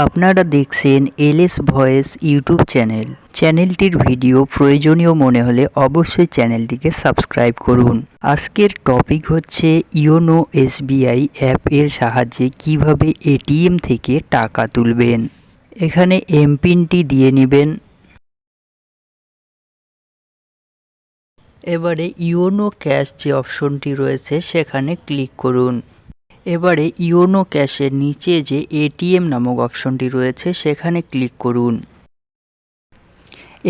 আপনারা দেখছেন LS voice YouTube channel. চ্যানেলটির ভিডিও প্রয়োজনীয় মনে হলে অবশ্যই চ্যানেলটিকে সাবস্ক্রাইব করুন। আজকের টপিক হচ্ছে ইওনো এসবিআই অ্যাপ এর সাহায্যে কিভাবে এটিএম থেকে টাকা তুলবেন। এখানে এমপিনটি দিয়ে নেবেন। এবারে ইওনো ক্যাশ যে অপশনটি রয়েছে সেখানে ক্লিক করুন। এবারে ইওনো ক্যাশের নিচে যে এটিএম নামক অপশনটি রয়েছে সেখানে ক্লিক করুন।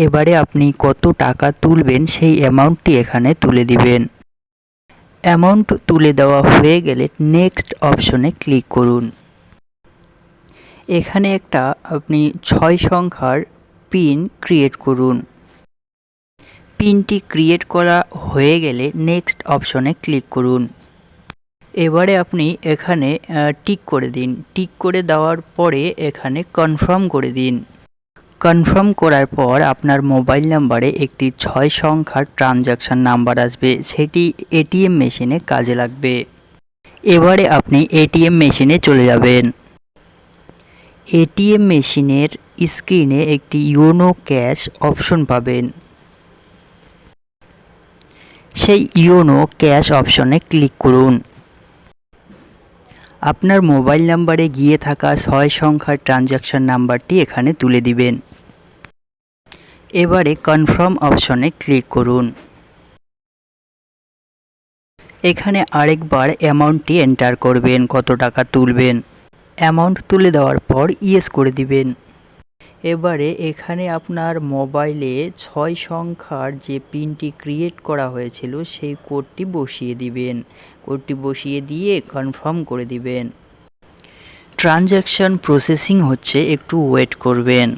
এবারে আপনি কত টাকা তুলবেন সেই অ্যামাউন্টটি এখানে তুলে দিবেন। অ্যামাউন্ট তুলে দেওয়া হয়ে গেলে নেক্সট অপশনে ক্লিক করুন। এখানে একটা আপনি 6 সংখ্যার পিন ক্রিয়েট করুন। পিনটি ক্রিয়েট করা হয়ে গেলে নেক্সট অপশনে ক্লিক করুন। এবারে আপনি এখানে টিক করে দিন। টিক করে দেওয়ার পরে এখানে কনফার্ম করে দিন। কনফার্ম করার পর আপনার মোবাইল নাম্বারে একটি 6 সংখ্যার ট্রানজাকশান নাম্বার আসবে, সেটি এটিএম মেশিনে কাজে লাগবে। এবারে আপনি এটিএম মেশিনে চলে যাবেন। এটিএম মেশিনের স্ক্রিনে একটি ইওনো ক্যাশ অপশন পাবেন। সেই ইওনো ক্যাশ অপশনে ক্লিক করুন। আপনার মোবাইল নাম্বারে গিয়ে থাকা 6 সংখ্যার ট্রানজাকশান নাম্বারটি এখানে তুলে দিবেন। এবারে কনফার্ম অপশনে ক্লিক করুন। এখানে আরেকবার অ্যামাউন্টটি এন্টার করবেন, কত টাকা তুলবেন। অ্যামাউন্ট তুলে দেওয়ার পর ইয়েস করে দিবেন। এবারে এখানে আপনার মোবাইলে 6 সংখ্যার যে পিনটি ক্রিয়েট করা হয়েছিল সেই কোডটি বসিয়ে দিবেন। কোডটি বসিয়ে দিয়ে কনফার্ম করে দিবেন। ট্রানজ্যাকশন প্রসেসিং হচ্ছে, একটু ওয়েট করবেন।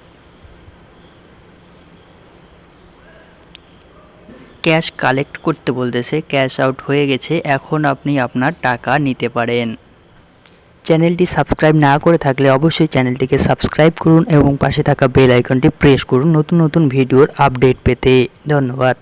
ক্যাশ কালেক্ট করতে বলতেছে, ক্যাশ আউট হয়ে গেছে। এখন আপনি আপনার টাকা নিতে পারেন। চ্যানেলটি সাবস্ক্রাইব না করে থাকলে অবশ্যই চ্যানেলটিকে সাবস্ক্রাইব করুন এবং পাশে থাকা বেল আইকনটি প্রেস করুন নতুন নতুন ভিডিওর আপডেট পেতে। ধন্যবাদ।